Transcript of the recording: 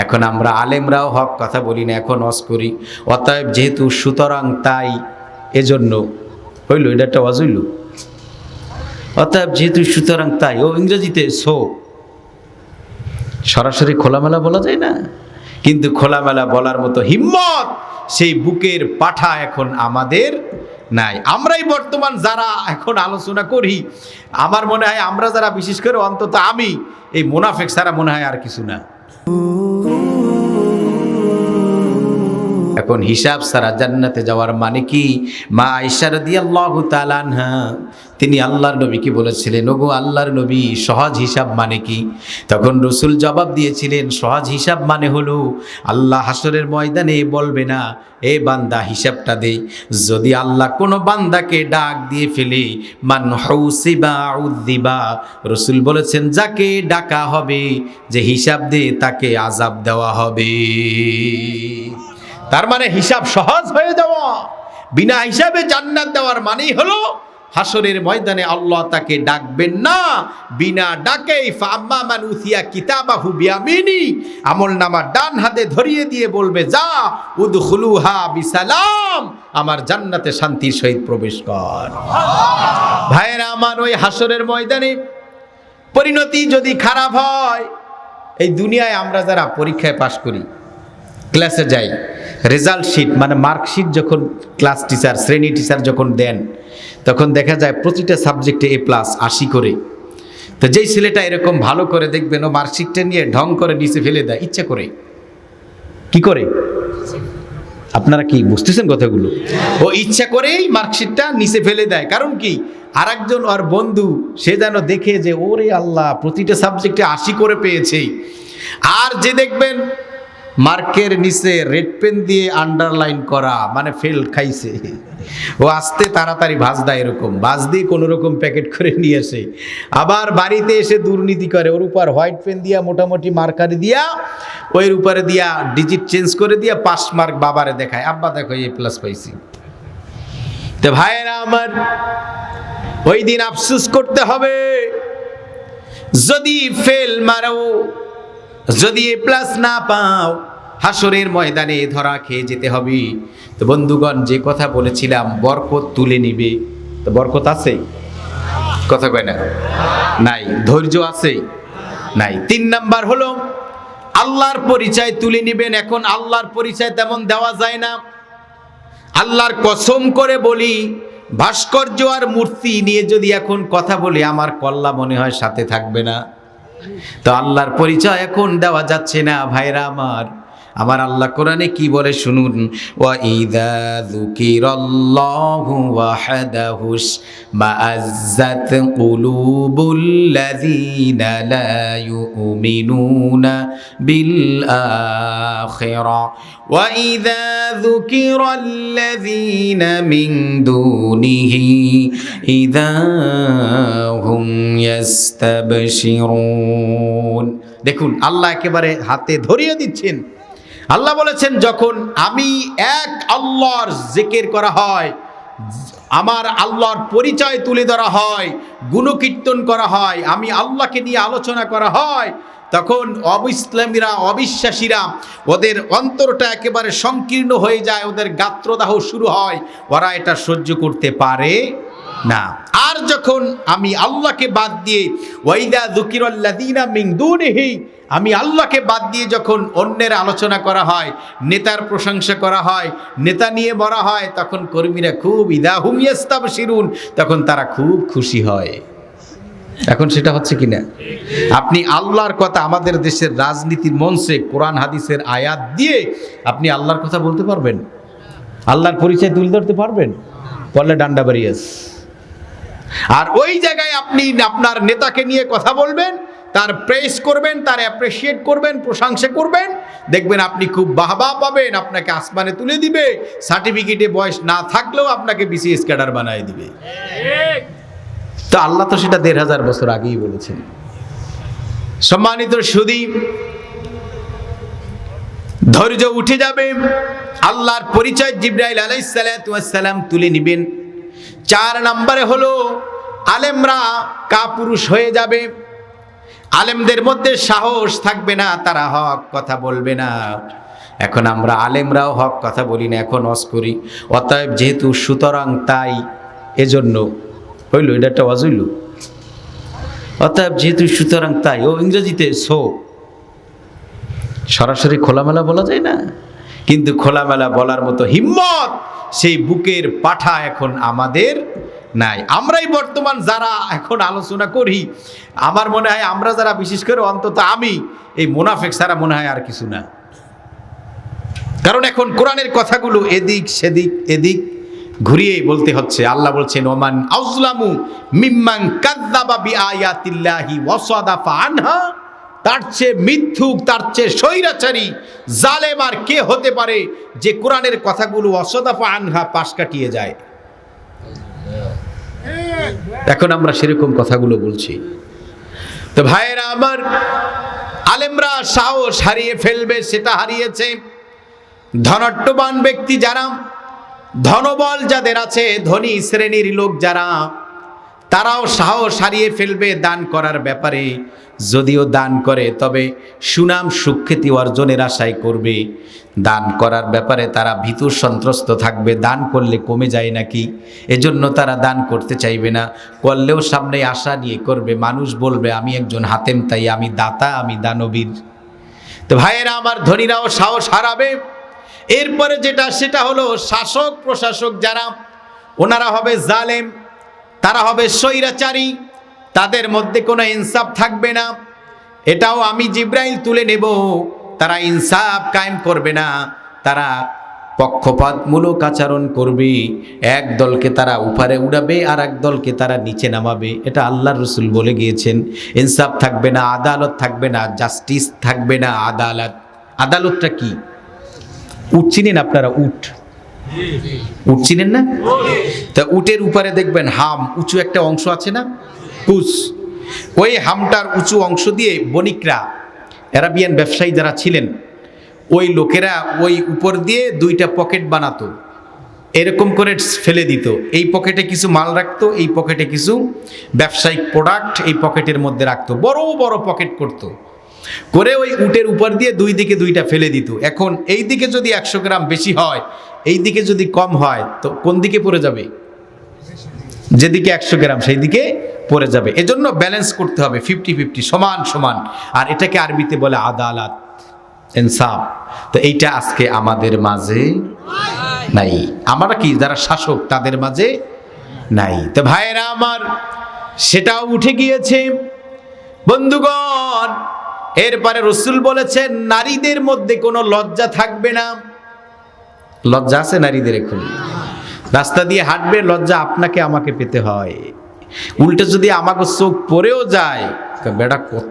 এখন আমরা আলেমরাও হক কথা বলি না, এখন অস করি। অতএব যেহেতু সুতরাং তাই, এজন্য হইল, এটা একটা ওয়াজ হইল। অতএব যেহেতু সুতরাং তাই, ও ইংরেজিতে সো, সরাসরি খোলামেলা বলা যায় না, কিন্তু খোলামেলা বলার মতো হিম্মত সেই বুকের পাঠা এখন আমাদের নাই। আমরাই বর্তমান যারা এখন আলোচনা করি, আমার মনে হয় আমরা যারা, বিশেষ করে অন্তত আমি, এই মুনাফিক ছাড়া মনে হয় আর কিছু না। এখন হিসাব ছাড়া জান্নাতে যাওয়ার মানে কি? মা আয়েশা রাদিয়াল্লাহু তাআলা আনহা তিনি আল্লাহর নবীকে বলেছিলেন, ওগো আল্লাহর নবী, সহজ হিসাব মানে কি? তখন রাসূল জবাব দিয়েছিলেন, সহজ হিসাব মানে হলো আল্লাহ হাসরের ময়দানে বলবে না, এ বান্দা হিসাবটা দে। যদি আল্লাহ কোনো বান্দাকে ডাক দিয়ে ফেলে, মান হুসিবা উযিবা, রাসূল বলেছেন যাকে ডাকা হবে, যে হিসাব দে, তাকে আযাব দেওয়া হবে। তার মানে হিসাব সহজ হয়ে যাওয়া, বিনা হিসাবে জান্নাত দেওয়ার মানেই হলো হাসরের ময়দানে আল্লাহ তাকে ডাকবেন না বিনা ডাকেই। ফাম্মা মান উতিয়া কিতাবাহু বিয়ামিনি, আমলনামা ডান হাতে ধরিয়ে দিয়ে বলবে, যা উদখুলুহা বিসালাম, আমার জান্নাতে শান্তির সহিত প্রবেশ কর। ভাইয়েরা আমার, ওই হাসরের ময়দানে পরিণতি যদি খারাপ হয়, এই দুনিয়ায় আমরা যারা পরীক্ষায় পাশ করি, ক্লাসে যাই, রেজাল্ট শিট মানে মার্কশিট যখন ক্লাস টিচার, শ্রেণী টিচার যখন দেন, তখন দেখা যায় প্রতিটা সাবজেক্টে A+ 80 করে। তো যেই ছেলেটা এরকম ভালো করে, দেখবেন ও মার্কশিটটা নিয়ে ঢং করে নিচে ফেলে দেয়, ইচ্ছা করে। কি করে? আপনারা কি বুঝতেছেন কথাগুলো? ও ইচ্ছা করেই মার্কশিটটা নিচে ফেলে দেয়। কারণ কি? আরেকজন ওর বন্ধু, সে যেন দেখে যে ওরে আল্লাহ, প্রতিটা সাবজেক্টে 80 করে পেয়েছে। আর যে দেখবেন মার্কের নিচে রেড পেন দিয়ে আন্ডারলাইন করা, মানে ফেল খাইছে, ও আসতে তাড়াতাড়ি ভাঁজ দেয়, এরকম ভাঁজ দিয়ে কোনো রকম প্যাকেট করে নিয়ে আসে। আবার বাড়িতে এসে দুর্নীতি করে, ওর উপর হোয়াইট পেন দিয়া মোটামুটি মার্কারি দিয়া, ওর উপরে দিয়া ডিজিট চেঞ্জ করে দিয়া 5 মার্ক বাবারে দেখায়, আব্বা দেখো A+ পাইছি। তো ভাইয়েরা আমার, ওই দিন আফসোস করতে হবে। যদি ফেল মারো, যদি A+ না পাও, হাসরের ময়দানে ধরা খেয়ে যেতে হবে। তো বন্ধুগণ, যে কথা বলেছিলাম, বরকত তুলে নিবে, তো বরকত আছে? কথা কয় না, নাই। ধৈর্য আছে? নাই। 3 নাম্বার হলো আল্লাহর পরিচয় তুলে নিবেন। এখন আল্লাহর পরিচয় তেমন দেওয়া যায় না। আল্লাহর কসম করে বলি, ভাস্কর্য আর মূর্তি নিয়ে যদি এখন কথা বলি, আমার কল্লা মনে হয় সাথে থাকবে না। তো আল্লাহর পরিচয় এখন দেওয়া যাচ্ছে না। ভাইরা আমার, আমার আল্লাহ কোরআনে কি বলে শুনুন, ওয়া ইযা যুকিরাল্লাহু ওয়াহদাহু মাআজ্জাত কুলুবুল লাযিনা লা ইউমিনুনা বিল আখিরা ওয়া ইযা যুকিরাল্লাযিনা মিন দুনিহি ইযা হুম ইয়াস্তাবশিরুন। দেখুন, আল্লাহ একেবারে হাতে ধরিয়ে দিচ্ছেন। আল্লাহ বলেছেন, যখন আমি এক আল্লাহর জিকির করা হয়, আমার আল্লাহর পরিচয় তুলে ধরা হয়, গুণকীর্তন করা হয়, আমি আল্লাহকে নিয়ে আলোচনা করা হয়, তখন অবিসলামীরা, অবিশ্বাসীরা, ওদের অন্তরটা একেবারে সংকীর্ণ হয়ে যায়, ওদের গাত্রদাহ শুরু হয়, ওরা এটা সহ্য করতে পারে না। আর যখন আমি আল্লাহকে বাদ দিয়ে, ওয়াইদা যুকিরাল্লাযিনা মিন দুনিহি, আমি আল্লাহকে বাদ দিয়ে যখন অন্যের আলোচনা করা হয়, নেতার প্রশংসা করা হয়, নেতা নিয়ে বলা হয়, তখন কর্মীরা খুব ইদা হুম ইয়াস্তাবশিরুন, তখন তারা খুব খুশি হয়। এখন সেটা হচ্ছে কিনা? আপনি আল্লাহর কথা আমাদের দেশের রাজনীতির মঞ্চে কোরআন হাদিসের আয়াত দিয়ে আপনি আল্লাহর কথা বলতে পারবেন? আল্লাহর পরিচয় তুলে ধরতে পারবেন? বললে ডান্ডা বাড়িয়াস। আর ওই জায়গায় আপনি আপনার নেতাকে নিয়ে কথা বলবেন, তার প্রেস করবেন, তার অ্যাপ্রিসিয়েট করবেন, প্রশংসা করবেন, দেখবেন আপনি খুব বাহবা পাবেন, আপনাকে আসমানে তুলে দিবে, সার্টিফিকেটে বয়স না থাকলেও আপনাকে BCS ক্যাডার বানায় দিবে। তো আল্লাহ তো সেটা 1500 বছর আগেই বলেছেন। সম্মানিত সুধী, ধৈর্য উঠে যাবে, আল্লাহর পরিচয় জিবরাইল আলাইহিস সালাতু ওয়াস সালাম তুলে নেবেন। 4 নম্বরে হলো আলেমরা কাপুরুষ হয়ে যাবে। আলেমদের মধ্যে সাহস থাকবে না, তারা হক কথা বলবে না। এখন আমরা আলেমরাও হক কথা বলি না, এখন ওয়াজ করি। অতএব যেহেতু সুতরাং তাই, এজন্য হইল, এটা একটা ওয়াজ হইল। অতএব যেহেতু সুতরাং তাই, ও ইংরেজিতে সো, সরাসরি খোলামেলা বলা যায় না, কিন্তু খোলামেলা বলার মতো হিম্মত সেই বুকের পাঠা এখন আমাদের নাই। আমরাই বর্তমান যারা এখন আলোচনা করি, আমার মনে হয় আমরা যারা, বিশেষ করে অন্তত আমি, এই মুনাফিক ছাড়া মনে হয় আর কিছু না। কারণ এখন কোরআনের কথাগুলো এদিক সেদিক এদিক ঘুরিয়ে বলতে হচ্ছে। আল্লাহ বলছেন, ওমান আযলামু মিম্মান কাযযাবা বিআয়াতিল্লাহি ওয়া সাদাফা আনহা, তার চেয়ে মিথ্যুক, তার চেয়ে স্বৈরাচারী, জালেম আর কে হতে পারে যে কোরআনের কথাগুলো ওয়াসাদাফা আনহা পাশ কাটিয়ে যায়। এখন আমরা সেরকম কথাগুলো বলছি। তো ভাইয়েরা আমার, আলেমরা সাহস হারিয়ে ফেলবে, সেটা হারিয়েছে। ধনাঢ্যবান ব্যক্তি যারা, ধনবল যাদের আছে, ধনী শ্রেণীর লোক যারা, তারাও সাহস হারিয়ে ফেলবে দান করার ব্যাপারে। যদিও দান করে, তবে সুনাম সুখ্যাতি অর্জনের আশায় করবে। দান করার ব্যাপারে তারা ভীতু সন্ত্রস্ত থাকবে, দান করলে কমে যায় নাকি, এজন্য তারা দান করতে চাইবে না। করলেও সামনে আশা নিয়ে করবে, মানুষ বলবে আমি একজন হাতেম, তাই আমি দাতা, আমি দানবীর। তো ভাইয়েরা আমার, ধনীরাও সাহস হারাবে। এরপরে যেটা, সেটা হলো শাসক প্রশাসক যারা, ওনারা হবে জালেম, তারা হবে স্বৈরাচারী, তাদের মধ্যে কোনো ইনসাফ থাকবে না। এটাও আমি জিব্রাইল তুলে নেব। তারা ইনসাফ কায়েম করবে না, তারা পক্ষপাতমূলক আচরণ করবে। এক দলকে তারা উপরে উড়াবে, আর এক দলকে তারা নিচে নামাবে। এটা আল্লাহর রাসূল বলে গিয়েছেন। ইনসাফ থাকবে না, আদালত থাকবে না, জাস্টিস থাকবে না। আদালত, আদালতটা কি? উট চিনেন আপনারা? উট, উট চিনেন না? তা উটের উপরে দেখবেন হাম, উঁচু একটা অংশ আছে না, কুচ। ওই হামটার উঁচু অংশ দিয়ে বণিকরা, আরাবিয়ান ব্যবসায়ী যারা ছিলেন, ওই লোকেরা ওই উপর দিয়ে দুইটা পকেট বানাতো, এরকম করে ফেলে দিত। এই পকেটে কিছু মাল রাখতো, এই পকেটে কিছু ব্যবসায়িক প্রোডাক্ট এই পকেটের মধ্যে রাখতো, বড় বড় পকেট করতো করে ওই উটের উপর দিয়ে দুই দিকে দুইটা ফেলে দিত। এখন এই দিকে যদি 100 গ্রাম বেশি হয়, এই দিকে যদি কম হয়, তো কোন দিকে পড়ে যাবে? যেদিকে 100 গ্রাম সেই দিকে পড়ে যাবে। এজন্য ব্যালেন্স করতে হবে, 50-50, সমান সমান। আর এটাকে আরবিতে বলে আদালত, ইনসাফ। তো এইটা আজকে আমাদের মাঝে নাই। আমরা কি যারা শাসক, তাদের মাঝে নাই। তো ভাইয়েরা আমার, সেটাও উঠে গিয়েছে বন্ধুগণ। এরপরে রাসূল বলেছেন, নারীদের মধ্যে কোনো লজ্জা থাকবে না। লজ্জা আছে নারীদের? এখন রাস্তা দিয়ে হাঁটবে, লজ্জা আপনাকে আমাকে পেতে হয়। উল্টে যদি আমাকে চোখ পড়েও যায়, বেটা কত